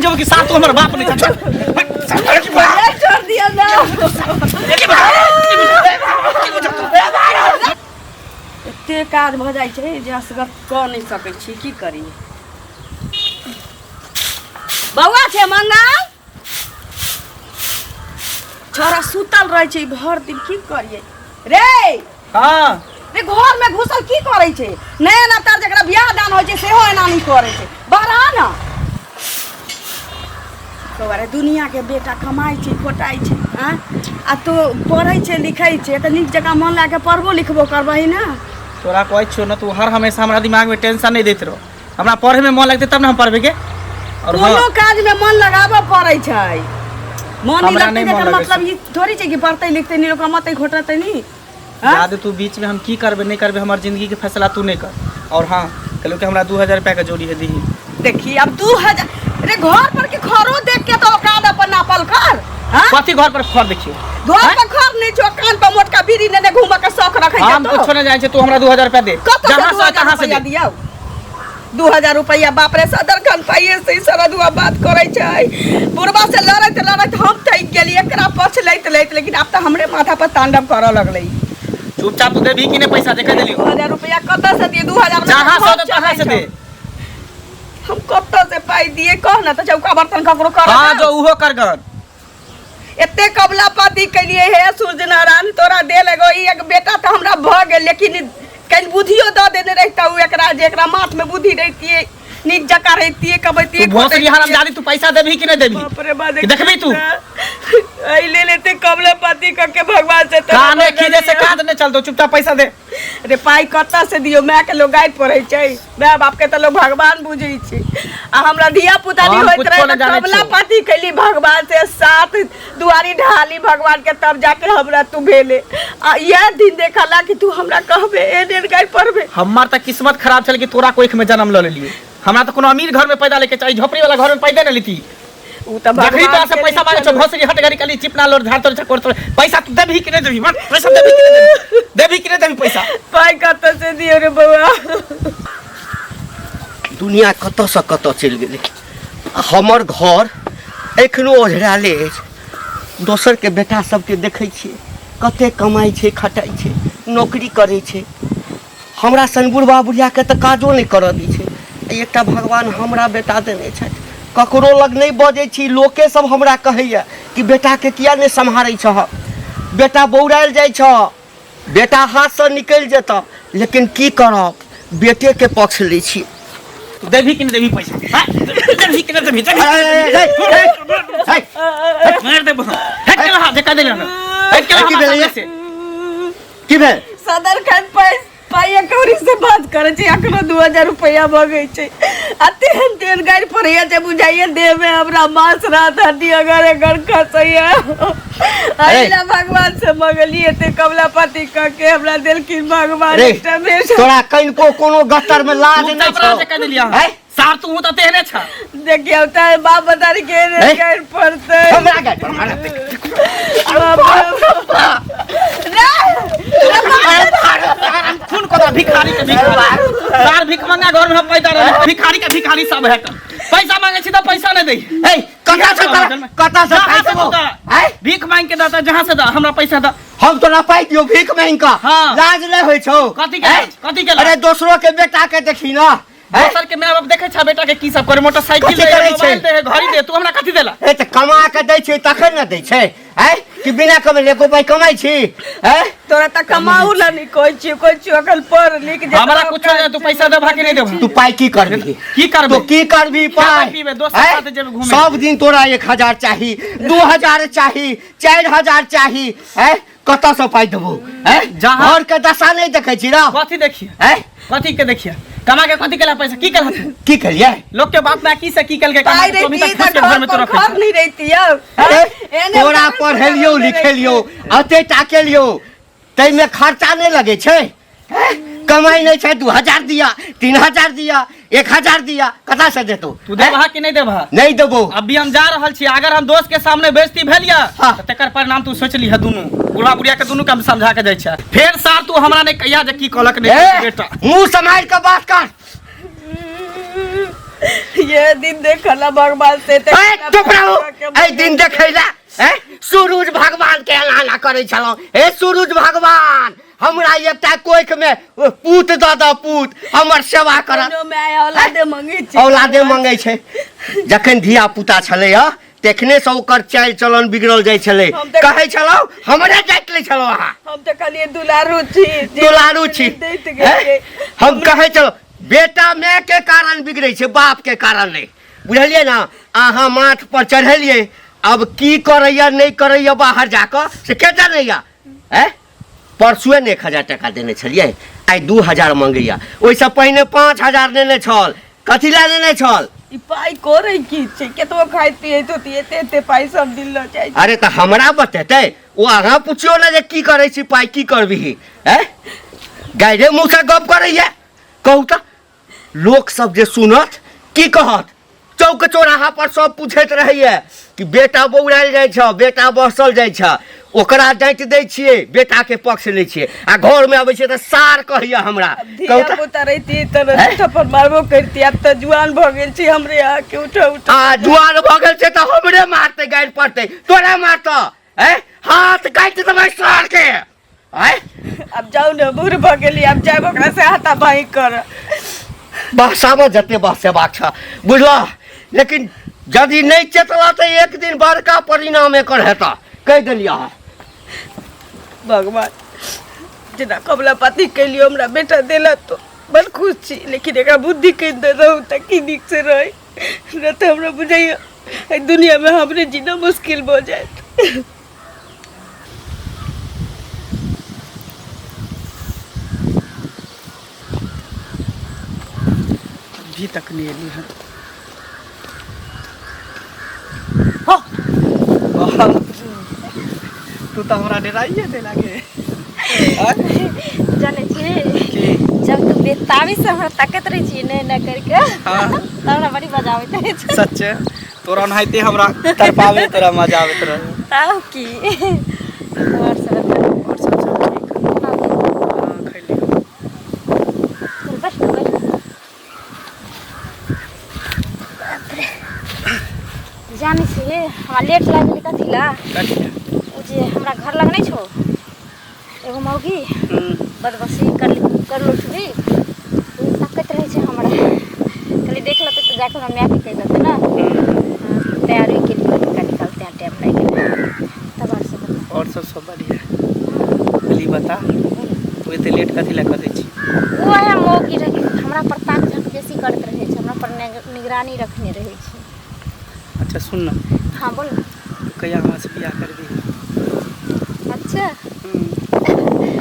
देबो कि साथ हमर बाप नहीं छोड़ दिया ना एते काज भ जाइ छै जे असगर क नहीं सकै छी की करी बौआ छै मंगाल छोरा सुतल रहे छै भर दिन की करिए रे हां रे घर में घुसल की करे छै नया नतर जकरा बियाह दान होय छै सेहो एना नहीं करे छै बाहर आ ना तोरे दुनिया के बेटा कमाई छै खोटाई छै हां आ तो पढ़ै छै लिखै छै त नीक जगह मन लागे पढ़बो लिखबो करबही ना तोरा कहै छियो न तू हर हमेशा हमरा दिमाग में टेंशन नहीं देत रहो हमरा पढ़े में मन लगते तब ना हम पढ़बे के और कोनो काज में मन लगाबो पड़ै छै मन नहीं लगते मतलब ई थोड़ी छै कि पढ़तै लिखतै नहीं लोग कमातै घोटतै नहीं याद तू बीच में हम की करबे नहीं करबे हमार जिंदगी के फैसला तू नहीं कर और हां कहलो कि हमरा 2000 रुपया के जोड़ी है दी देखी अब 2000 रे घर पर के खरो देख के तो काद अपन नापल कर हां कथि घर पर खर देखियो घर पर खर नहीं छो कान पर मोटका बीड़ी ने घुमा के शौक रखै छै हम कुछ न जाय छै तू हमरा 2000 रुपया दे जहां से कहां से दिया 2000 रुपया बाप रे सदर खान पाइए से सरदुआ बात करे छै बुढ़वा से लड़त हम थक गेली एकरा पछ लैत लेकिन अब त हमरे माथा पर तांडव करऽ लगलै चुपचाप तू देबी कि नहीं पैसा देखे देलियो 2000 रुपया कत से दिए 2000 जहां से तो तहां से दे हम कत से पाई दिए कह ना त चौका बर्तन ककरो कर हां जो उहो करगन एते कबला पाती कलिए हे सूरज नारायण तोरा दे लगो ई एक बेटा त हमरा भ गेल लेकिन कल बुद्धियो द देने रहता हूं एकरा जे एकरा माथ में बुद्धि रहती है नीक जका रहती है कबती भोसरी हरामजादी तू पैसा देबी कि नहीं देबी बाप रे बा देखबी तू आई ले लेते कबला पाती क के भगवान से काने खीजे से काज नहीं चलतो चुपचाप पैसा दे रे पाई कत्ता से दियो मैं के लोग गाय पड़ै छै मैं बाप के त लोग भगवान बुझै छै आ हमरा धिया पुता नहीं होइत रहे कबला पाती कैली भगवान से साथ दुआरी ढाली भगवान के तब जाके हमरा तू भेले आ यह दिन देखला कि तू हमरा कहबे ए दिन गाय पड़बे हमार त किस्मत खराब छल कि तोरा कोख में जन्म ल लेलिए हमरा त कोनो अमीर घर में पैदा लेके चाहिए झोपड़ी वाला घर में पैदा न लेती उ त भगवान से पैसा मांगे छ भोसरी हट गाड़ी कली चिपना लोर झाड़ तोर चकोर पैसा तू देबी कि नहीं देबी पैसा देबी कि नहीं देबी कि नहीं देबी पैसा पाई कत से दियो रे बउआ दुनिया कत से कत चल गेले हमर घर एखनो ओझराले दोसर के बेटा सबके देखै छियै कते कमाई छै खटाई छै नौकरी करै छै हमरा सन बुढ़वा बुढ़िया के त काजो नहीं करऽ दै छै एकटा भगवान हमरा बेटा देने छै ककरो लग नहीं बजै छी लोके सब हमरा कहैया कि बेटा के किया नहीं सम्हारै छ बेटा बौराइल जाइ छ बेटा हाथ से निकल जेता लेकिन की करब बेटे के पक्ष लै छी देबी कि नहीं देबी पैसा देबी कि नहीं देबी मार दे हट के हाथ देखा देला हट के हाथ की भेल सदर खान पाइया कौरी से बात करे छै अखनो 2000 रुपया भगै छै अते तेन गाड़ी पड़ैया जे बुझाइए देह में हमरा मांस रात हड्डी अगर खसैया अइला भगवान से मंगलिए ते कबला पाती क के हमरा देलखिन भगवान एकटा में तोरा कहीं को कोनो गटर में लाज नहीं छौ कह देलिया सार तू त तेहने छ देखियो त बाप बतारी के गाड़ी पड़ते हमरा गाड़ी पर खून को भिखारी के भिखारी सार भिख मंगा घर में पैदा रहे भिखारी के भिखारी सब है पैसा मांगे छी त पैसा नहीं दे ए कता से भीख मांग के दाता जहां से दा हमरा पैसा दा हम तोरा पाई दियो भीख मांग का लाज नहीं होय छौ कथि के अरे दूसरों के बेटा के देखी ना दोसर के माय बाप देखे छ बेटा के की सब करे मोटरसाइकिल ले मोबाइल दे घड़ी दे तू हमरा कथि देला ए त कमा के दै छै तखन न दै छै है कि बिना कमाई एको पाई कमाई छी है तोरा त कमाऊ ला नहीं कोई छी अकल पढ़ लिख जे हमरा कुछ नहीं तू पैसा देबा के नहीं देबा तू पाई की करबी तो की करबी पाई दोस्त साथ जेब घूमे सब दिन तोरा 1000 चाहिए 2000 चाहिए 4000 चाहिए है कत से पाई देबो है घर के दशा नहीं देखे छी ना कथि देखिए है कथि के देखिए कमा के कथि केला पैसा की करत की करिए लोग के बाप में की से की कल के कमा तो अभी तक फंस के घर में तो रखे घर नहीं रहती है तोरा पढ़ेलियो लिखेलियो अते टाकेलियो तै में खर्चा नहीं लगे छे कमाई नहीं छे 2000 दिया 3000 दिया 1000 दिया कथा से देतो तू देबा कि नहीं देबा नहीं देबो अभी हम जा रहल छी अगर हम दोस्त के सामने बेइज्जती भेलिया त तकर परिणाम तू सोच ली है दोनों बुढ़ा बुढ़िया के दोनों के हम समझा के जाय छै फिर सार तू हमरा ने कहिया जे की कहलक नहीं बेटा मुंह संभाल के बात कर ये दिन देखला भगवान से ते चुप रहो। ए दिन देखैला सूरज भगवान के एलाना करे छलौ। हे सूरज भगवान हमरा एकटा कोइख में पूत द पूत हमर सेवा कर। मैं औलादे मंगे छी। औलादे मंगे छै। जखन धिया पुता छलै तखने से ओकर चाल चलन बिगड़ल जाइ छलै। कहै छलौ हमरे जाइत लै छलौ अहाँ। हम तो खाली दुलारू छी। दुलारू छी। हम कहै छलौ बेटा माय के कारण बिगड़ै छै, बाप के कारण नहीं। बुझलिए ना? अहाँ माथ पर चढ़ेलिए, अब की करैया नहीं करैया बाहर जाकर से के जानैया। परसुए ने 1000 टका देने छलिए, आई 2000 मंगैया। ओइसे पहिने 5000 देने छल। कथी ला देने छल? ई पाई करे की छै? केतबो खाइत पियत होती एते पाई सब दिल ल जाइ। अरे त हमरा बतेतै, ओ अहाँ पुछियो ना जे की करै छी, पाई की करबिही। गायरे मुँह से गप करैया। कहू त लोक सब जे सुनत की कहत? चौक चौराहा पर सब पूछैत रहैया कि बेटा बौराइल जाइ छ, बेटा बसल जाइ छ। ओकरा डांट दै छियै, बेटा के पक्ष लै छियै। आ घर में आबै छै त सार कहैया हमरा। धिया पुता रहिती त थप्पड़ मारबो करती। अब त जुआन भ गेल छी, हमरे आके उठ। जुआन भ गेल छै त हमरे मारते, गाइड पड़ते, तोरा मारत। हाथ काट देबै सार के। अब जाऊ न, बूढ़ भ गेली, अब जाब ओकरा से हाथा बाई कर। बहसावा जते बहसेबाक छ, बुझल। लेकिन यदि नहीं चेतला तो एक दिन बड़का परिणाम एकर हेता। कह देलिया भगवान जना कमला पाती कैलियो हमरा बेटा देला तो बड़ खुश छी। लेकिन एकरा बुद्धि कह दे रहू त की निक से रही, न त हमरा बुझाइया ए दुनिया में हमरे जीना मुश्किल हो जाए। अभी तक नहीं एली है। तू तो हमरा डराइए दे लागे। जाने छी जब तू बेताबी से हमरा ताकत रही छी ने करके तब हमरा बड़ी मजा आवत है। सच तोरा नहाइते हमरा तरपावे तोरा मजा आवत रहे। तब की और सब ठीक। हां खैली। बस बस जाने छी हमरा लेट लागल कथिला ओ जे हमरा घर लग नहीं छो एगो मौगी बदमाशी कर लो छुरी ताकत रहे छे हमरा। खाली देख लेते तो जाकर हम मैप कह देते ना तैयारी के लिए का निकलते हैं टाइम नहीं तब और सब बढ़िया। अली बता तू इतने लेट कथी ला कर दै छी? वो है मौगी रहे हमरा पर ताक झाँक बेसी करत रहे छे, हमरा पर निगरानी रखने रहे छे। अच्छा सुन ना। हाँ बोल। कहिया हमरा से बियाह कर दी? अच्छा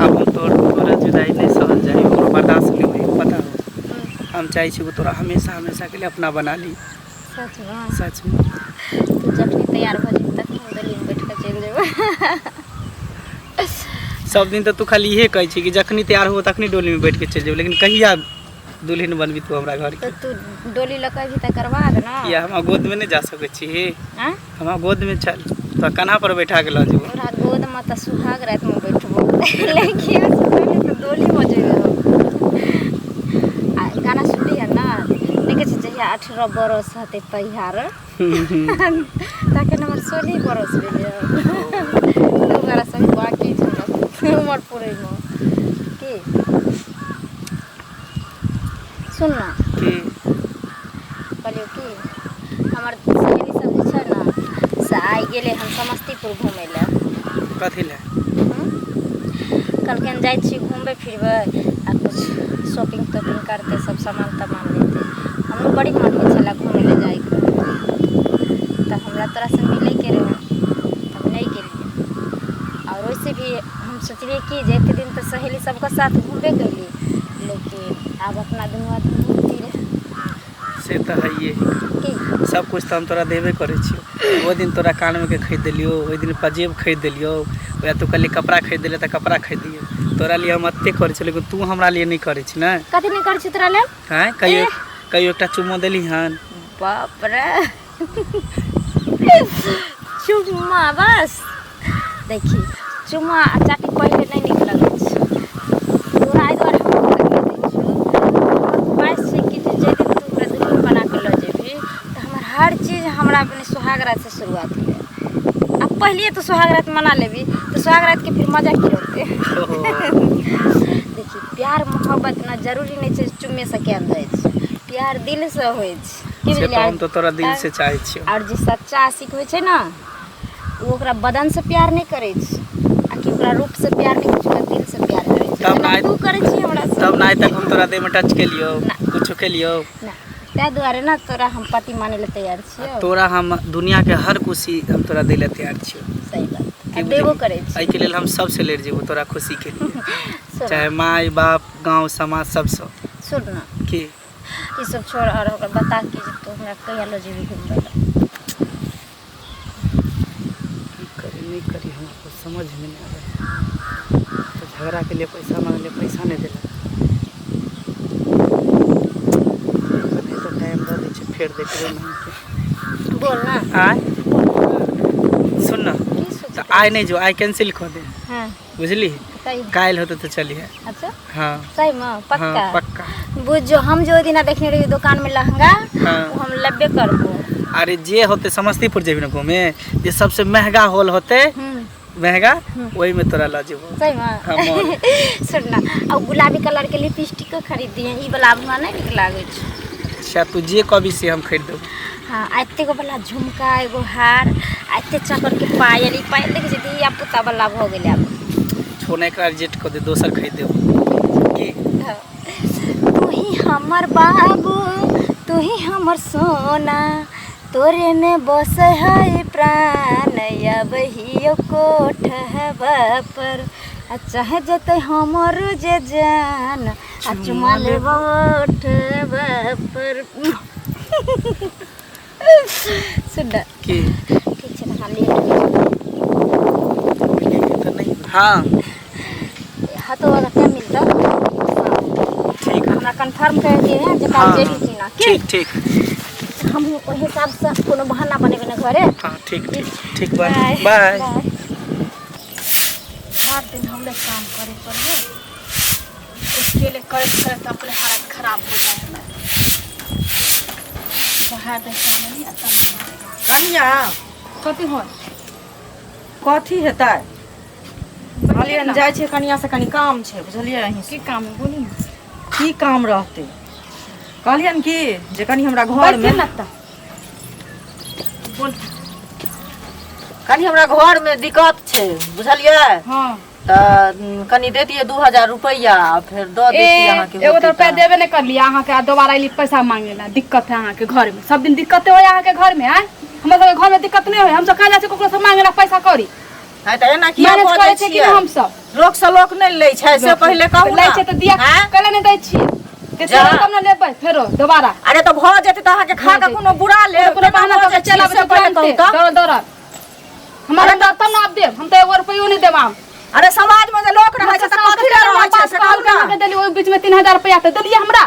अब हम तोरा जुदाई नहीं सहल जाई, और बर्दाश्त नहीं होई, पता हो। हम चाहे छी वो तोरा हमेशा हमेशा के लिए अपना बना ली। सच में सच में। तू जब भी तैयार हो जाए तक हम गली में बैठ के चल जेबो। सब दिन तो तू खाली ये कहे छी कि जखनी तैयार हो तखनी डोली में बैठ के चल जेबो, लेकिन कहिया दुल्हन बनबी तू हमरा घर तो के? तू डोली लगा भी त करवा दे ना। या हम गोद में नहीं जा सके छी? हां हम गोद में चल तो कन्हा पर बैठा के ल जेबो। तोरा गोद में त सुहाग रात में बैठबो लेकिन तो डोली में जेबो। आ गाना सुनी है ना देखे छी जहिया 18 बरस हते तैयार ताके नंबर 16 बरस भेले तो गाना सब बाकी छै उमर पूरे में की सुन ना कहलियो कि हमर सहेली सब जे छै ना से आइ गेले हम समस्तीपुर घूमे ले। कथी ले? कल जाइ छी घूमबे फिरबे आ कुछ शॉपिंग तॉपिंग करते सब सामान तमान लेते। हमरो बड़ी मन होइ छला घूमे ले जाए के तो हमरा तोरा से मिले के रहे हम नहीं गेलिए। और वैसे भी हम सोचलिए कि जे एक दिन तो सहेली सबके साथ घूमबे गइली, लेकिन अब अपना दुनू आदमी घूमती रहे। से तो है ये की सब कुछ तो हम तोरा देबे करे छी। वो दिन तोरा कान में के खरीद दिलियो, ओइ दिन पजेब खरीद दिलियो, या तू कल कपड़ा खरीद दिले तो कपड़ा खरीद दिए। तोरा लिए हम अत्ते करे छी, लेकिन तू हमरा लिए नहीं करे छी ना। कथी नहीं कर छी तोरा ले? हैं कहियो एकटा चुम्मा देली हन? बाप रे चुम्मा बस देखी चुम्मा आ चाटी पहले नहीं निक लगे छै। तोरा एहि दुआरे हम बाइस से कि जे दिन तू हमरा दुल्हन बना के ल हमरा अपने सुहाग रात से शुरुआत हुई। अब पहले तो सुहाग रात मना लेबी तो सुहाग रात के फिर मजा की होते। देखिए प्यार मोहब्बत ना जरूरी नहीं छै चुम्मे से के अंदर छै, प्यार दिल से होय छै की से तो हम तो तोरा दिल से चाहे छियो। और जे सच्चा आशिक होय छै ना वो ओकरा बदन से प्यार नहीं करे छै आ कि ओकरा रूप से प्यार नहीं करे छै, दिल से प्यार करे छै। तब ना तू करे छी हमरा से तब ना तक हम तोरा देह में टच के लियो कुछ के लियो ना ते दुआरे ना तोरा हम पति माने ले तैयार छियो। तोरा हम दुनिया के हर खुशी हम तोरा दे ले तैयार छियो। सही बात देबो करे छी। एहि के लेल हम सब से लेट जेबो तोरा खुशी के लिए सुन चाहे माय बाप गांव समाज सब सुन ना की ये सब छोड़ और ओकरा बता कि जे तू हमरा कहिया लो जेबी घूमबे ला। करी नहीं करी हमको समझ में नहीं आ रहा। तो झगड़ा के लिए पैसा मांग ले पैसा नहीं देला नहीं तो टाइम दे दे छै फेर देखबे नहीं बोल ना आय सुन ना की तो सोचत आय नहीं जो आय कैंसिल कर दे हां बुझली सही काल होते तो चलिए। अच्छा हाँ सही में पक्का हाँ पक्का बुझ जो हम जो दिन देखने रही दुकान में लहंगा हाँ। वो हम लेबे करबो। अरे जे होते समस्तीपुर जेबी ना घूमे जे सबसे महंगा हॉल होते महंगा वही में तोरा ला जेबो। सही में हाँ सुन ना और गुलाबी कलर के लिपस्टिक खरीद दिए ई वाला हमरा नहीं निक लागे छै। अच्छा तू जे कभी से हम खरीद देबो। हाँ आते को वाला झुमका एगो हार आते चकर के पायल ई पायल देखे छै दी या पुता वाला भ गेले अब छोने का रिजेक्ट कर दे दोसर खरीद देबो की तू ही हमर बाबू तू ही हमर सोना तोरे में बस है प्राण अब ही कोठहबा पर चाहे जते हमर जे जान चुमा लेबो ओठबा पर सुन की ठीक छै ना ले तो नहीं हाँ हाथों वाला क्या मिलता ठीक है हमरा कंफर्म कर दिए हैं जे काल जेबी कि ना ठीक ठीक हम ओहि हिसाब से कोनो बहाना बनेबे ना घरे। हाँ ठीक ठीक ठीक बाय बाय। हर दिन हमले काम करे पर है उसके लिए करे अपने हालत खराब हो जाए बाहर देखा नहीं आता कनिया कथी हो कथी हेतै कहलिए जाइ छै कनिया से कनि काम छै बुझलिए अहीं की काम है बोली ना की काम रहतै कहलियन कि जे कनि हमरा घर में बोल कनि हमरा घर में दिक्कत छै बुझलिए हाँ त कनि देतिए 2000 रुपया फिर द देतिए अहाँ के एगो तो रुपया देबे नहीं कर लिया अहाँ के दोबारा इली पैसा मांगे ला दिक्कत है अहाँ के घर में सब दिन दिक्कत होय अहाँ के घर में है हमरा सब घर में दिक्कत नहीं होय हम सब कह जा छै कोकरो से मांगे ला पैसा कौड़ी है त एना किया मैनेज बोलै करे छै कि छियै हम सब लोक से लोक नहीं लै छै से पहिले कहू लै ना छै त दिया हैं? कले नहीं दै छियै ते जा। तब ना लेबै फेरो दोबारा अरे तो भ जेतै त अहाँ के खा के कोनो बुरा ले कोनो बहाना करके चला से पहिले कहू त दौड़ दौड़ हमारा तब ना आप देब हम तो एगो रुपयो नहीं देब हम अरे समाज में जे लोक रहै छै त कथि ले रहै छै से कहू ना के देली ओइ बीच में 3000 रुपया त देलिए हमरा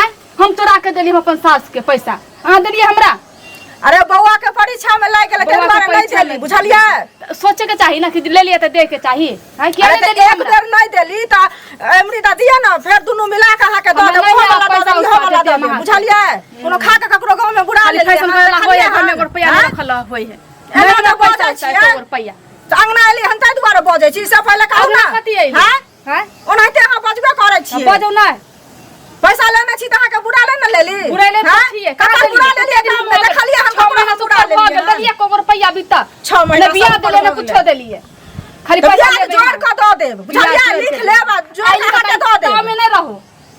आय हम तोरा के देली अपन सास के पैसा अहाँ देलिए हमरा अरे बौआ के परीक्षा में लाग गेल के बौआ के बारे नहीं परीक्षा देली में बुझलिए सोचे के चाहिए ना कि ले लिए तो दे के चाहिए है किया अरे नहीं त देली एक हमरा? बेर नहीं देली त अमृता दिया ना फिर दुनु मिला के अहाँ के द हमरा दे नहीं वो है, वाला पैसा दे उसका वाला देते दे हम बुझलिए कोनो खा के ककरो गांव में बुरा खाली ले फैशन वाला होय है घर में रुपया नहीं रखल होय है एना नहीं तो पैसा बजै होता है छियै। तो रुपया त अंगना एली हन ताहि दुआरे बजै छी से पहिले कहू ना अंगना कथी अइली? हैं हैं ओनाहिते अहाँ बजबे करै छियै बजो ना पैसा लेने छी त अहाँ के बुरा ले न लेली बुरा ले हैं? छिए ककर बुरा लेलिए काम में देखलिए हम ककरो बुरा लेलिए देलिए को रुपया बीता 6 महीना ने बियाह सब देले ने हो कुछो देलिए खाली तो पैसा ब्याज लेबे जोड़ के दऽ देब बुझलिए लिख लेब आ जोड़ के दऽ देब में नहीं रहो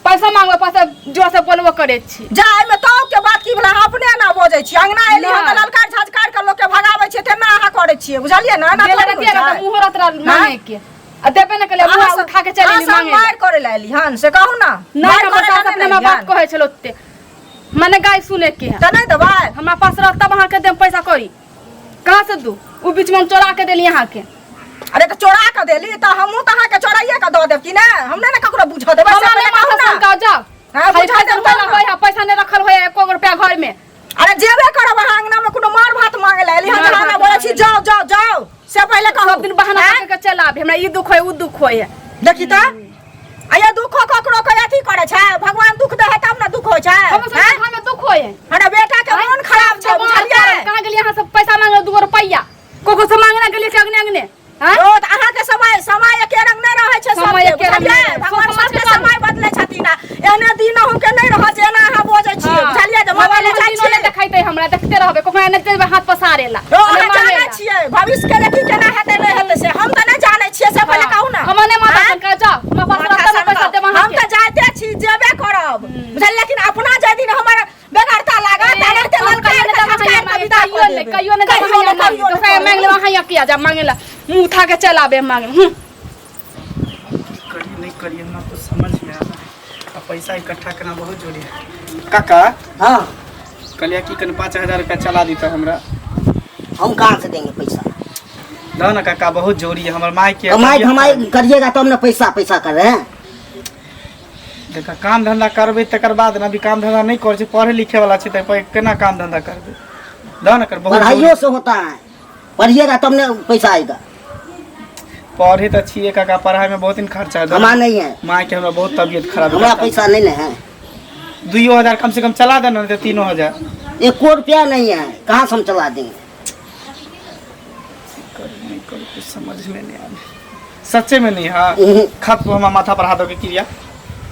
पैसा मांगो पैसा जो से बोलबो करे छी जा एमे तो के बात की बोला अपने ना बजै छी अंगना एली हम नहीं। ललकार झजकार के लोग के भगाबै छियै तेना अहाँ करै छियै बुझलिए ना ना देले रतिया ना मुहरत मांगे के आ देबे न कले मुंह उठा के चली मांगे मार करे ला एली हन से कहू ना नहीं हमर सास अपने में बात कहै छलो ओते माने गाय सुने के है त नहीं देबै हमरा पास रह तब अहाँ के देम पैसा करी कहां से दू उ बीच में हम चोरा के देली अहाँ के अरे तो चोरा के देली त हमहू त अहाँ के चोराइए के दऽ देब कि ना हम नहीं ना ककरो बुझ देबै से हमरा पहिले कहू माथा ना संका जाओ हाँ, खाली बुझा पैसा देब वाला तब होय है पैसा नहीं रखल होय है 1 रुपया घर में अरे जेबे करब अहाँ अंगना में कोनो मार भात मांगे ला एली हम मार हमरा भात बोलै छी मांगे जाओ जाओ जाओ से पहिले कहू सब दिन बहाना करके चला आबे हमरा ई दुख होय उ दुख होय है देखी त आया दुखो ककरो के अथी करे छै भगवान दुख दे है तब ना दुख होय छै हम सब घर में दुख होए हमरा बेटा के मन खराब छै बुझलियै कहां गेलिए अहाँ सब पैसा मांगे 2 रुपया कोको से मांगना गेलिए कि अगने अगने हां ओ त अहाँ के समय एके रंग नै रहै छै समय एके रंग बुझलियै भगवान सबके समय बदलै छथिन एहने दिन हम के नै रह जेना अहाँ बोझै छी बुझलियै जे मोबाइल जाइ छी देखैते हमरा देखते रहबे कोकरा एने देबे हाथ पसारेला अहाँ जानै छियै भविष्य के लेकिन केना हेतै नै हेतै से हम त नै जानै छियै से पहिले कहू ना हम ने माता संका जा हमरा पास रहता पैसा देब अहाँ हम त जाते छी जेबे करब बुझलियै लेकिन अपना जे दिन हमर बेगरता लागत तारते ललका कहियो ने कोकरा मांग ले अहाँ किया जा मांगेला मुंह उठा के चल आबे मांगे करिए नहीं करिए ना कुछ समझ में आ रहा है। पैसा इकट्ठा करना बहुत जरूरी है। काका हाँ कलिया की कन 5000 रुपया चला दी तो हमरा हम कहाँ से देंगे पैसा दो ना काका बहुत जरूरी है हमार माई के कमाई धमाई करिएगा तब ना पैसा कर रहे हैं देखा काम धंधा करबे तकर बाद ना अभी काम धंधा नहीं कर छै पढ़े लिखे वाला छै त केना काम धंधा करबे दो ना कर बहुत पढ़ाइयों से होता है पढ़िएगा तब ना पैसा आएगा पढ़े तो छिए काका पढ़ाई में बहुत दिन खर्चा है हमारा नहीं है माई के हमरा बहुत तबीयत खराब हमारा पैसा नहीं है 2000 कम से कम चला देना तो 3000 1 रुपया नहीं है कहाँ से हम चला देंगे नहीं करो कुछ समझ में नहीं आ रहा सच्चे में नहीं हाँ खत को हमारा माथा पर हाथ दो के क्रिया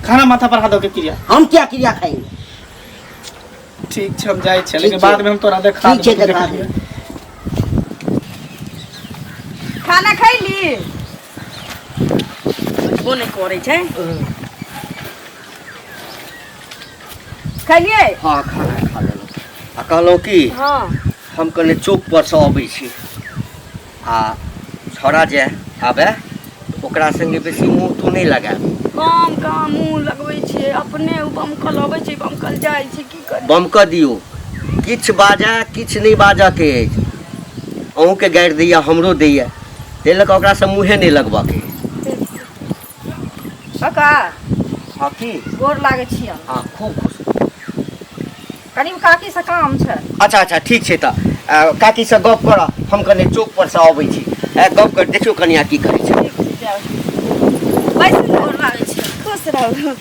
खाना माथा पर हाथ दो के क्रिया हम क्या क्रिया खाएंगे ठीक छै हम जाय छै लेकिन ठीक छै। बाद में हम तोरा देखा ठीक छै देखा देब खाना खैली वो नहीं करे छै खैलिए हाँ खाना खा लेलहुँ आ कहलहुँ कि हां हम कने चौक पर से अबै छी आ छोड़ा जे आबे ओकरा संगे बेसी मुँह तू नहीं लगाएब काम काम मुंह लगबै छियै अपने बमकल अबै छै बमकल जाइ छै की कर बमकऽ दियौ किछु बाजै किछु नहीं बाजऽके अछि अहूँके गारि दैया हमरो दैया ताहि लऽ कऽ ओकरासँ मुँहे नहीं लगबऽके काका हाँ की गोर लागै छियै हाँ खूब खुश कनी काकी से काम छै अच्छा अच्छा ठीक छै तऽ काकीसँ गप करऽ हम कने चौक पर से अबै छी गप कर देखियौ कनिया की करै छै बैसू गोर लागै छियै खुश रहू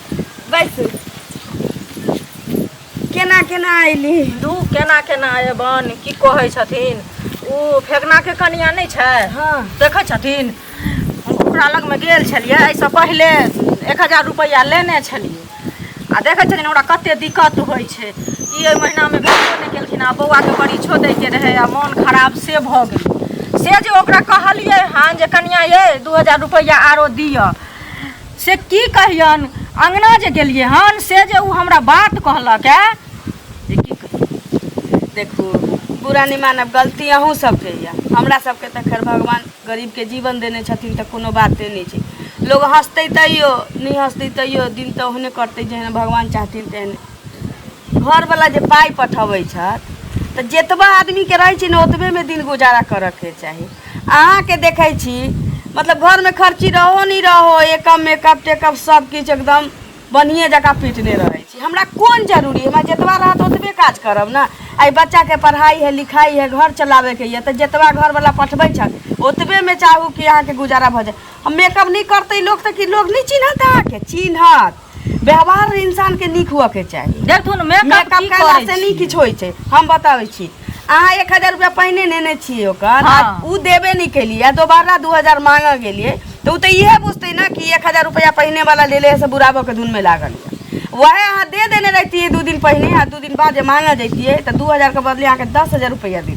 बैसू केना केना अयली दू केना एबन की कहै छथिन ओ फेगना के कनिया नहीं छै हाँ देखै छथिन हम ओकरा लग में गेल छलिए एहिसँ पहिले 1000 रुपया लेने छलिए आ देखै छथिन हमरा कते दिक्कत होइ छै ई एहि महीना में भेटबो नहीं केलखिन आ बौआ के परीक्षो दै के रहे आ मन खराब से भऽ गेल से जे ओकरा कहलिए हाँ जे कनिया ये 2000 रुपया आरो दिअ से की कहियन अंगना जे गेलिए हन से जे उ हमरा बात कहलक है जे की कही देखू बुरा नहीं मानब गलती अहूँ सबके यऽ हमरा सबके तऽ खैर भगवान गरीब के जीवन देने छथिन तऽ कोनो बाते नहीं छै लोग हंसते तैयो नहीं हंसते तैयो दिन तऽ ओहने करते जेहन भगवान चाहथिन तेहने घर वाला जे पाई पठबै छथि तऽ जेतबा आदमी के रहै छै ने ओतबे में दिन गुजारा करऽ के चाही अहाँ के देखै छी मतलब घर में खर्ची रहो नहीं रहो एकम मेकअप टेकअप सब किछ एकदम बढ़िए जगह पीटने रहै छी हमरा कोन जरूरी हमरा जेतबा रहत ओतबे काज करब ना आई बच्चा के पढ़ाई है लिखाई है घर चलावे के ये तो जेतबा घर वाला पठबै छथि ओतबे में चाहू कि अहाँ के गुजारा भ जाए हम मेकअप नहीं करते लोग तो कि लोग नहीं चिन्हत अहाँ के चिन्हत व्यवहार इंसान के नीक हुआ के चाहिए देखथुन मेकअप कयला से नहीं किछ होइ छै हम बताबै छी अहाँ 1000 रुपया पहिने नेने छियै ओकर उ देबे नहीं केलिए दोबारा 2000 मांगा गेलिए तो उ तो इहे बुझते ना कि 1000 रुपया पहिने वाला ले ले से बुराबो के धुन में लागल वह अहाँ दे देने रहती 2 दिन पहले आ 2 दिन बाद जे मांगा जैतिए तो 2000 के बदले अहाँ के 10000 रुपया दी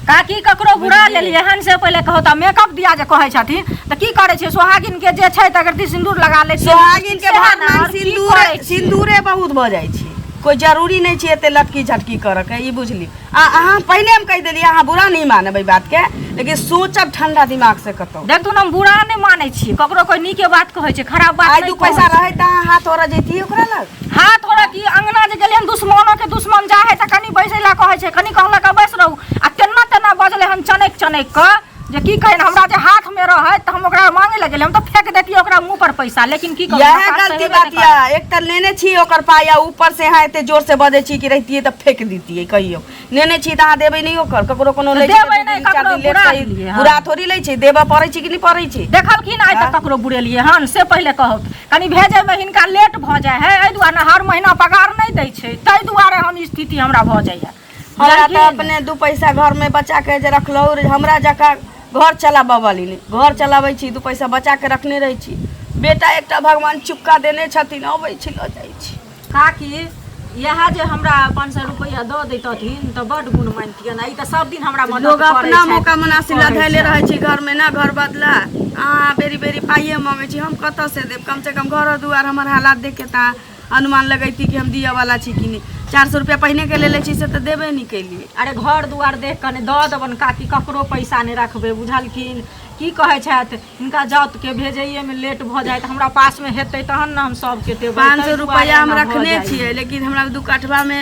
काकी ककरो बुरा लेलिए हन से पहले कहो त मेकअप दिया जे कहै छथिन त की करे छै सोहागिन के जे छै त अगर सिंदूर लगा ले सोहागिन के भाग सिंदूरे बहुत भ जाइ छै कोई जरूरी नहीं छै एते लटकी झटकी करऽ के ई बुझली अहाँ पहले हम कह देलिए अहाँ बुरा नहीं मानबै बात के लेकिन सोचब ठंडा दिमाग से कतौ देखथुन हम बुरा नहीं मानै छी ककरो कोई नीके बात कहै छै खराब बात आई 2 पैसा रहे त अहाँ हाथ ओरा जैती ओकरा लग हाथ ओरा की अंगना जे गेलियन दुश्मनों के दुश्मन जा है त कनी बैसे ला कहै छै कनी कहलक बैस रहू आ तेना बजले हन चनैक क जे जे की कहे हमरा जे हाथ में रहे त हम ओकरा मांगे लगे हम तो फेंक देती ओकरा मुंह पर पैसा लेकिन की करूं यह गलती बात या एक त लेने छी ओकर पाया ऊपर से है एते जोर से बजे छी कि रहती त फेंक देती कहियो नेने छी त देबे नहीं ओकर ककरो कोनो ले देबे नहीं ककरो बुरा थोड़ी ले छी देबा पड़ै छी कि नहीं पड़ै छी देखल की ना तक ककरो बुरेलिए हन से पहले कहत कनी भेजे में हिनका लेट भ जाय है एहि दुआरे हर महीना पगार नहीं दै छै तै दुआरे हम स्थिति हमरा भ जाइए हमरा त अपने दू पैसा घर में बचा के जे रखलौ हमरा जका घर चलाबा वाली नहीं घर चलाबै छी दू पैसा बचा के रखने रही छी बेटा एकटा भगवान चुपका देने छथिन अबै छी ल जाइ छी काकी यह जे हमरा 500 रुपया द दैतथिन त बड गुण मानतियन ई त सब दिन हमरा मदद लोग करे अपना मौका मनासी लधैले रहे छी घर में ना घर बदला बेरी बेरी पाइए मांगे छी हम कत से देब कम से कम घर दुआर हमर हालात देख के ता अनुमान लगैती कि हम दिया वाला छी कि नहीं 400 रुपया पहिने के ले छी से तो देबे नहीं कैलिए अरे घर दुआर देख कने द देबन काकी ककरो पैसा नहीं रखबे बुझलखिन की कहे छथि इनका जात के भेजैये में लेट भ जाए हमरा पास में हेतै तहन न हम सब के देबै 500 रुपया हम रखने छियै लेकिन हमरा दू कठवा में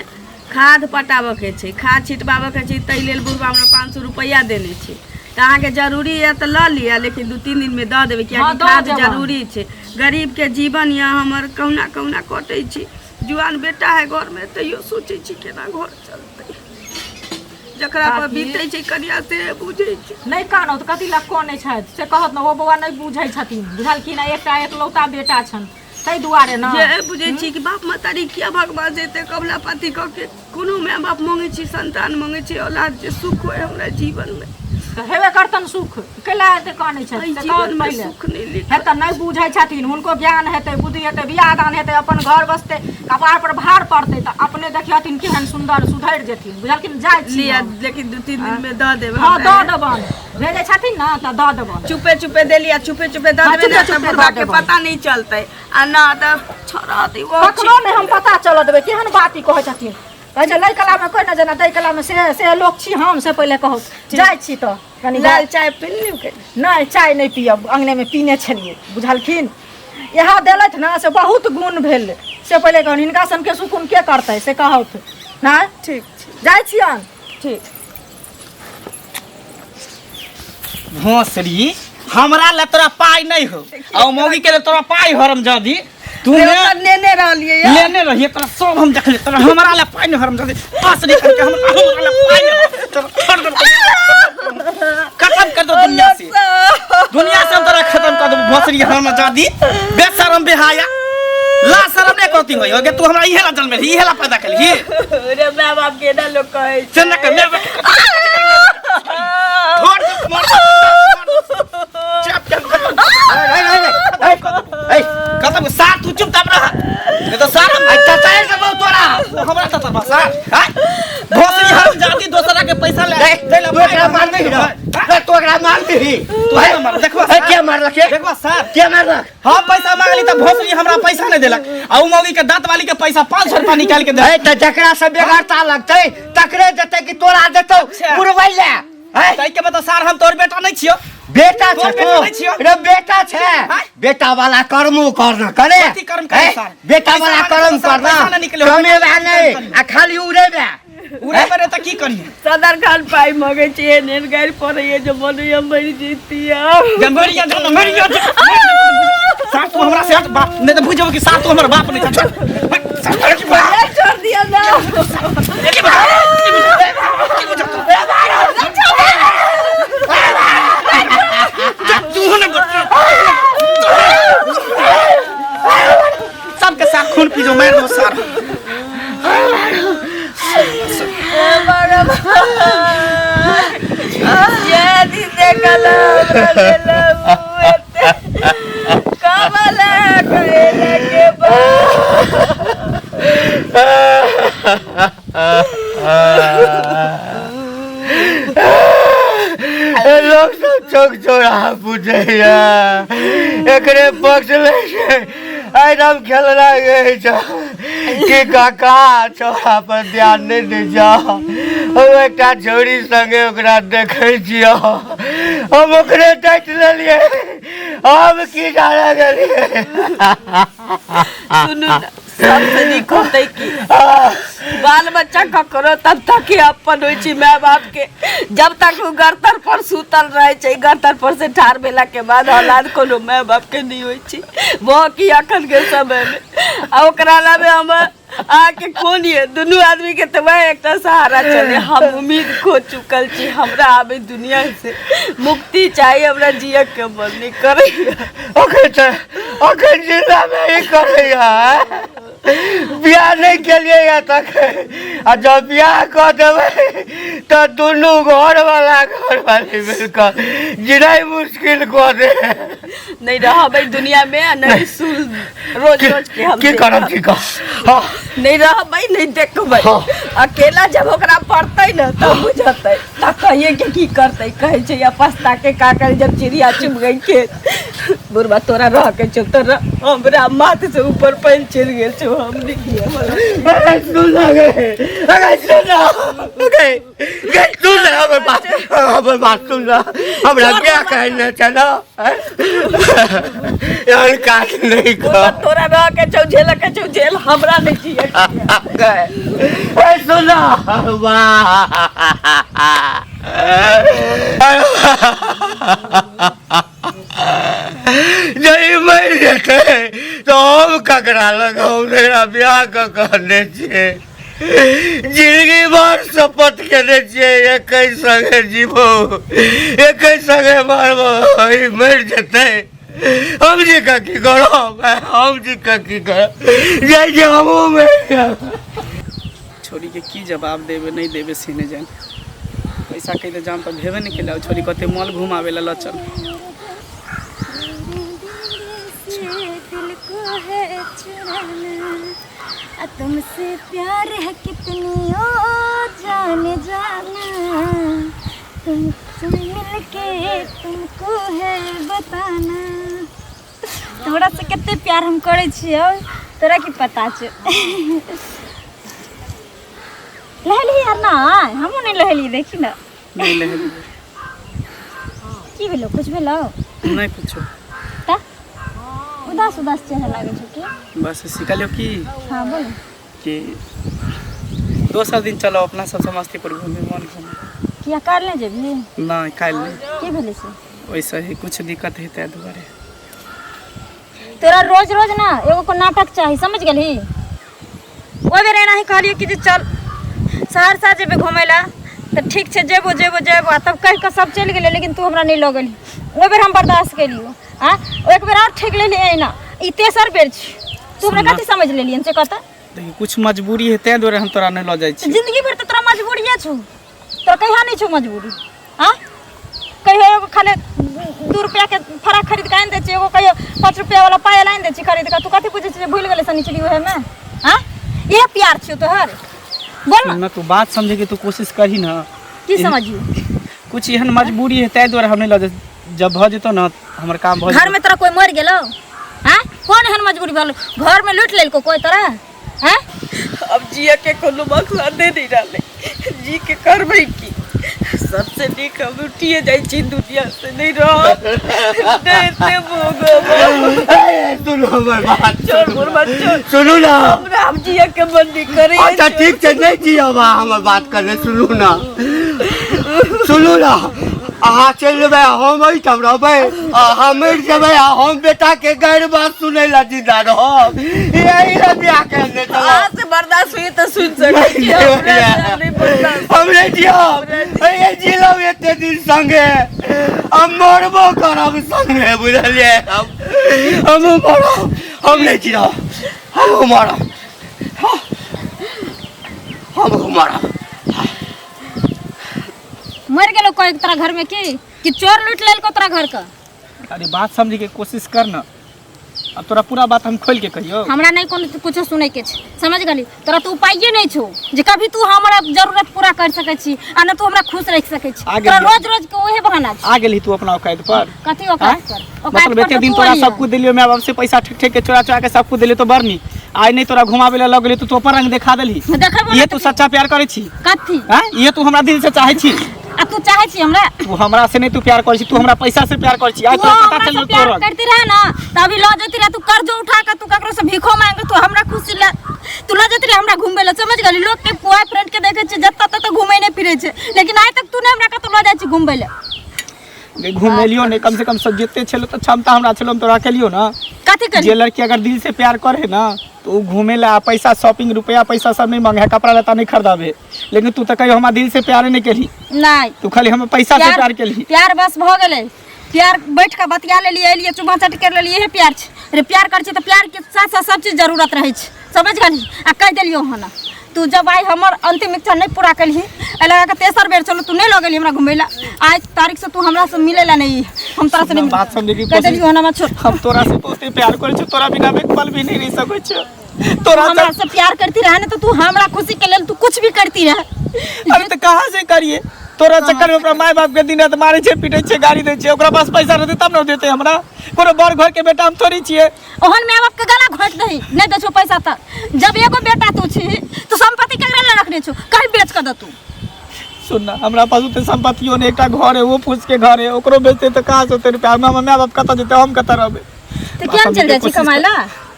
खाद पटाबे के छै खाद छिटबाबे के छै तै लेल बुढ़वा हमरा 500 रुपया देने छै त अहाँ के जरूरी है त ल लिया लेकिन 2-3 दिन में द देबै किया कि खाद जरूरी छै गरीब के जीवन या हमर कौना कौना कटै छै जुआन बेटा है घर में तैयो सोचे छी केना घर चलतै जकरा पर बीतै छै कनिया से बुझै छै नहीं कानत कथी ला कोने छथि से कहत न ओ बौआ नहीं बुझै छथिन बुझलखिन एकटा एकलौता बेटा छन तै दुआरे न जे बुझै छी कि बाप मतारी किया भगवान जेते कबला पाती क के कोनो माय बाप मांगे छी संतान मांगे छी औलाद जे सुख होय हमरा जीवन में हेबे करतन सुख कैला एते काने छथि से कहत मैले सुख नहीं लिख है त नहीं बुझै छथिन हुनको ज्ञान हेतै बुद्धि हेतै बियाह दान हेतै अपन घर बसते कपार पर भार पड़तै त अपने देखियथिन केहन सुंदर सुधैर जेथिन बुझलखिन जाय छी लिया लेकिन 2-3 दिन में द देबै हां द देबन भेजे छथिन न त द देबन चुपे चुपे देलिया चुपे चुपे द देबै ना त बुढ़वा के पता नहीं चलतै आ ना त छोड़ा दी वो ककरो नहीं हम पता चल देबै केहन बात ई कहै छथिन कहे लै कला में कोई न जना दै कला में से लोग छी हम से पहले कहू जाय छी त कनी लाल चाय पी लियो के नहीं चाय नहीं पियब अंगने में पीने छलिए बुझलखिन यहाँ देलथ ना से बहुत गुण भेल से पहले कहन हिनका सन के सुकून के करतै से कहत ना ठीक जाय छियन ठीक भोसरी हमरा ले तोरा पाई नहीं हो आ मौगी के ले तोरा पाई हरम जदी तू लेने रहलिए लेने रहिए तोरा सब हम देख ले तोरा हमरा ले पाई नहीं हरम जदी पास निकल के हमरा ले पाई नहीं तोरा छोड़ खत्म कर दो दुनिया से हम तोरा खत्म कर दो भोसरी हम जदी बेशरम बेहाया ला शरम नहीं करती हो कि तू हमरा इहे ला जन्म इहे ला पैदा कली रे माय बाप के ना लोग कहे चल ना कर खत्म सार तू चुपचाप रह नहीं तो सार हम चाचा से बहुत तोरा हमरा चाचा बस हां भोसरी हम जाती दूसरा के पैसा ले दे ले एकरा मार दे तो एकरा मार दे तू है मार देखो क्या मारलक के देखो सर क्या मारलक हम पैसा मांगली त भोसरी हमरा पैसा नहीं देलक आ उ मौगी के दांत वाली के पैसा 500 रुपया निकाल के दे त जकरा से बेगारता लगतै तकरे देतै कि तोरा देतौ पुरबै ले तै के बता सर हम तोर बेटा नहीं छियो बेटा छ तो रे बेटा छे बेटा वाला कर्म करना करे कथी कर्म करे सर बेटा वाला कर्म करना कमेबा नहीं आ खाली उड़ेबा उड़े पर त की करी सदर खान पाई मगे छे नेन गाड़ी पड़े जो मनुया मरी जीतिया गंभीरिया जन मरिया सर तू हमरा से हट बाप नहीं तो बुझो कि सर तू हमरा बाप नहीं छोड़ दिया ना सबके साथ खून पी जो मार दो सर ये दिसे कलम कमला कहले के लोग सब चौक चौराहा पूछैया एकरे पक्ष ले एकदम खेलना गए कि काका चौरा पर ध्यान नहीं दे जाओ हम एक छोरी संगे ओकरा देखे छियो हम ओकरे टच लेलिए हम की जाने गेलिए सबसे नीक होतै की बाल बच्चा ककरो तब तक ही अपन होइ छी माय बाप के, जब तक वो गर्तर पर सुतल रहे छै, गर्तर पर से ठाड़ भेला के बाद औलाद कोनो माय बाप के नहीं होइ छै। वो की अखन के समय में आ ओकरा लाबे हम आके खोलिए दुनू आदमी के तो वह एक सहारा चले। हम उम्मीद खो चुकल छी, हमरा आबे दुनिया से मुक्ति चाहिए, हमरा जिया के मन नहीं करैया। अखन जिला में ही करैया बियाह नहीं केलिए तक, आ जब बियाह कर देवे तो दोनों घर वाली मिलकर जिनाई मुश्किल कर दे। नहीं रहबै दुनिया में, नहीं सुन रोज रोज के हम की करब ठीक हां नहीं रहबै, नहीं देखबै। अकेला जब ओकरा पड़तै न तब बुझतै, त कहिए के की करतै, कहै छै या पछता के का कर जब चिड़िया चुग गई खेत। बुढ़वा तोरा रह के चल, तोरा हमरा माथ से ऊपर पैर चढ़ गेल छौ, हम नहीं किए अरे सुन लगे, अरे सुन ओके गेट सुन हमर बात सुन हमरा क्या कहना चलो यार काट नहीं कर तोरा रह के चौ झेल के चौ झेल, हमरा नहीं किए। ए सुन वाह नहीं मर जाते तो हम ककरा लगाऊ मेरा ब्याह करने छे, जिंदगी भर शपथ केने छे एक संगे जीवो एक संगे मरबो, मर जाते हम जी का की करो, हम जी का की करो जय हमू में छोरी के की जवाब देवे नहीं देवे सीने जान, पैसा के इंतजाम पर भेबे नहीं केला। छोरी कहते मॉल घुमावे ला चल, दिल को है चुराना, तुमसे प्यार है कितनी ओ जाने जाना, तुमसे मिल के तुमको है बताना। तोरा से कितने प्यार हम करे छियो तोरा की पता छ। लहली यार ना हमू नहीं लहली, देखी ना नहीं लहली की भेलो, कुछ भेलो नहीं कुछो, ता उदास उदास चेहरा लागे छ की, बस सिखलियो की हां बोल कि दोसर दिन चलो अपना सब समस्तीपुर घूमे, मन घूमे किया कर ले जेबी नहीं काल नहीं की भेले से, वैसा ही कुछ दिक्कत है तै दुआरे। तोरा रोज रोज ना एगो को नाटक चाहिए, समझ गेली। ओ बेर एना ही कहलियो कि जे चल सहरसा जेबे घुमैला, तो ठीक छे जेबो जेबो जेबो, तब कह के सब चल गेले, लेकिन तू हमरा नहीं लगली। ओ बेर हम बर्दाश्त केलियो, हां एक बेर और ठीक लेली एना, ई तेसर बेर छी, तू हमरा कथि समझ लेलियन से कहता। देखी कुछ मजबूरी है तै दुआरे हम तोरा नहीं ल जाय छी। जिंदगी भर तो तोरा मजबूरी है छु, तोरा कहिया नहीं छु मजबूरी, हां कहियो एगो खाले 2 रुपया के फराक खरीद के आन दे छी, एगो कहियो 5 रुपया वाला पायल आन दे छी खरीद के, तू कथि पूछे छी भूल गेले सनी चली ओहे में, हां ये प्यार छ तोहर, बोल ना तू बात समझे के तू कोशिश करही ना, की समझियो कुछ एहन मजबूरी है तै दुआरे हम नहीं ल जाय, जब भ जेतो ना हमर काम भ घर में तोरा कोई मर गेलो, हां कौन एहन मजबूरी भेल, घर में लूट लेल को कोई तोरा, हां अब जिया के कोनो मकसद नहीं डाले, जी के करबै की, सबसे नीक हम उठिए जाइ छी दुनिया से, नहीं रह देते भोगो। सुनो हमर बात छोड़ बुढ़वा छोड़, सुनो ना हमरा हम जिया के मन नहीं करे। अच्छा ठीक है नहीं जी अब हमर बात करने सुनू ना, सुनू ना अहाँ चल जेबै हम तब रहबै, हम जेबै हम बेटा के गैर बात सुनै ला जिंदा रहब, यही ला ब्याह करने चलो। आज से बर्दाश्त हुई तो सुन सकै छी, हमरा नहीं बर्दाश्त। हम नहीं जियब, ये जिलब एते दिन संगे, हम मरबो करब संगे बुझलिए, हम मरब, हम नहीं जियब, हम मरब, हम मरब। मर गेलो कोई तोरा घर में कि चोर लूट लेल को तोरा घर का। अरे बात समझे के कोशिश कर ना, अब तोरा पूरा बात हम खोल के कहियो। हमरा नहीं कोनो कुछ सुने के छै, समझ गली। तोरा तो उपाय नहीं छो जे कभी तू हमरा जरूरत पूरा कर सकै छी, आ न तू हमरा खुश रख सकै छी। तोरा रोज रोज के ओहे बहाना छै। आ गेली तू अपना औकात पर, कथि औकात पर, मतलब एते दिन तोरा सब कुछ दिलियो, माय बाप से पैसा ठेक ठेक के चोरा चोरा के सब कुछ दिलियो, तो बरनी आज नहीं तोरा घुमावे ला लगली, तू अपन रंग दिखा देली। ये तू सच्चा प्यार करे छी कथि, हां ये तू हमरा दिल से चाहे छी। आ तू चाहे छी हमरा तू हमरा से नहीं तू प्यार कर छी, तू हमरा पैसा से प्यार कर छी। आज तू तो पता हमरा चल से प्यार तोरा करती रहे ना तभी लो जती रहे। तू कर्ज उठा के तू ककरो से भीखो मांगे तू हमरा खुशी ले तू लो जती रहे हमरा घुमबे ले। समझ गेली लोग के बॉयफ्रेंड के देखे छ जत्ता तत घुमै नहीं फिरे छ, लेकिन आज तक तूने हमरा कतो लो जाय छी घुमबे ले। घुमेलियो नहीं, कम से कम सब जितते छलो तो क्षमता हमरा छलो हम तोरा केलियो ना। कथि करी जे लड़की अगर दिल से प्यार करे ना तो उ घूमे ला पैसा शॉपिंग रुपया पैसा सब नहीं मांगे, कपड़ा लता नहीं खरीदाबे। लेकिन तू तो कहियो हमरा दिल से प्यार नहीं केली, नहीं तू खाली हम पैसा से प्यार केली। प्यार बस भ गेलै, प्यार बैठ के बतिया ले लिए एलिए चुमा चट कर लेलिए हे प्यार छ। अरे प्यार कर छी तो प्यार के साथ साथ सब चीज जरूरत रहे छ। समझ गेली आ कह देलियो हना तू जब आई हमर अंतिम इच्छा नहीं पूरा कलही ए लगा के तेसर बेर चलो तू नहीं लगेली हमरा घुमैला। आज तारीख से तू हमरा से मिलेला नहीं, हम तोरा से नहीं बात समझे की कह देलियो हना मत छोड़। हम तोरा से बहुते प्यार करे छ, तोरा बिना एक पल भी नहीं रह सकै छ। तोरा हमरा से प्यार करती रहे ना तो तू हमरा खुशी के लेल तू कुछ भी करती रहे। अरे तो कहां से करिए? तोरा चक्कर में अपना माय बाप के दिन रात मारे छे, पीटे छे, गाड़ी दे छे। ओकरा पास पैसा रहते तब न देते हमरा। कोनो बड़ घर के बेटा हम थोड़ी छिए। ओहन माय बाप के गला घोट दही नहीं दे छो पैसा त। जब एगो बेटा तू छी तो संपत्ति केकरा ले रखने छो, कहीं बेच के द तू। सुन ना, हमरा पास उते संपत्तियों ने एकटा घर है, वो फूस के घर है, ओकरो बेचते तो कहां से होते रुपया? हम माय बाप कत जेते, हम कत रहबे? तो क्या चल जाय छी कमाइला?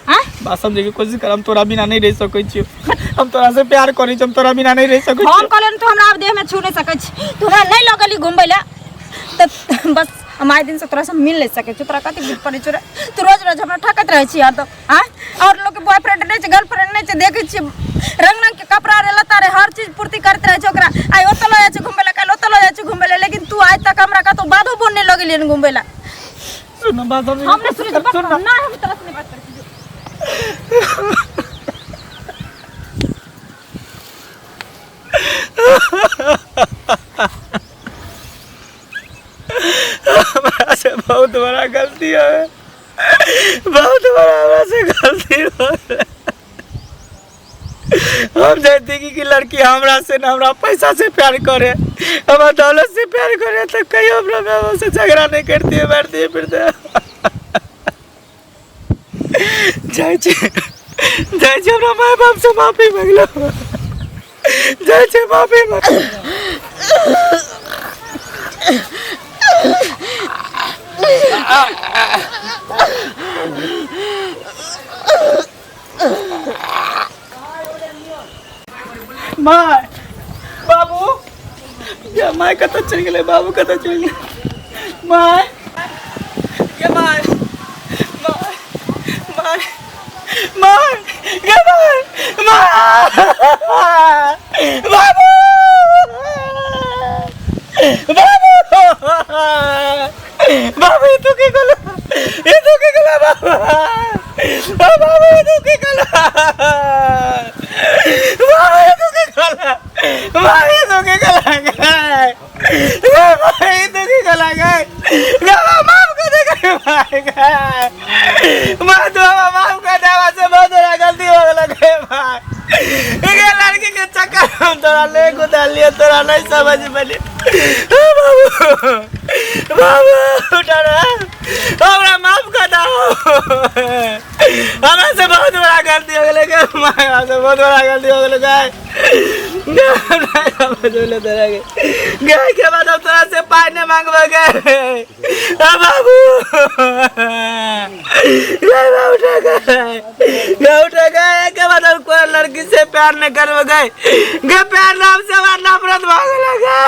हां बात समझे की कोशिश कर। हम तोरा बिना नहीं रह सकै छी, हम तोरा से प्यार करै छी, हम तोरा बिना नहीं रह सकै छी। हम कहले तो हमरा अब देह में छू नहीं सकै छी, तू हमरा नहीं लगली घुमबैला तो बस हम आए दिन से तोरा से मिल नहीं सकै छी। तोरा कथि बिट पड़े छ रे? तू रोज रोज हमरा ठकत रहै छी यार तो। हां और लोग के बॉयफ्रेंड नहीं छ, गर्लफ्रेंड नहीं छ, देखै छी रंग रंग के कपड़ा रे लता रे हर चीज पूर्ति करत रहै छ ओकरा। आई ओत ल जाय छी घुमबैला, काल ओत ल जाय छी घुमबैला, लेकिन तू आज तक हमरा कतो बाधो बोन नहीं लगली घुमबैला। सुन ना बात समझे। हमने सुनी तो बस ना हम तरह से नहीं बात करती। हमरा से बहुत बड़ा गलती है, बहुत बड़ा हमरा से गलती हो। हम चाहते कि लड़की हमरा से ना हमरा पैसा से प्यार करे, हमरा दौलत से प्यार करे तो कहीं हमरा बाबा से झगड़ा नहीं करती है, बैठती है फिरते जाय छे हमरा माय बाप से माफी मांगलो, जाय छे माफी मांग। माय बाबू ये माय कत चल गेले, बाबू कत चल गेले? माय ये माय माय माय माय ये माय माय बाबू बाबू बाबू ये तो के गला बाबू बाबू ये तो के गला मारे तो के गला गए, मारे तो के गला गए, माफ कर दे गए, मार दो माफ कर दे, से बहुत बड़ा गलती हो गया भाई। ये लड़की के चक्कर हम तोरा ले को डाल लिया, तोरा नहीं समझ में। बाबू बाबू उठा ना, हमरा माफ कर दो, हमरा से बहुत बड़ा गलती हो गया, माया से बहुत बड़ा गलती हो गया। गाय के बाद तोरा से पानी नहीं मांगबे गए बाबू, उठा गए के बाद कोई लड़की से प्यार नहीं करबे गए, प्यार नाम से हमारा नफरत भाग लगा।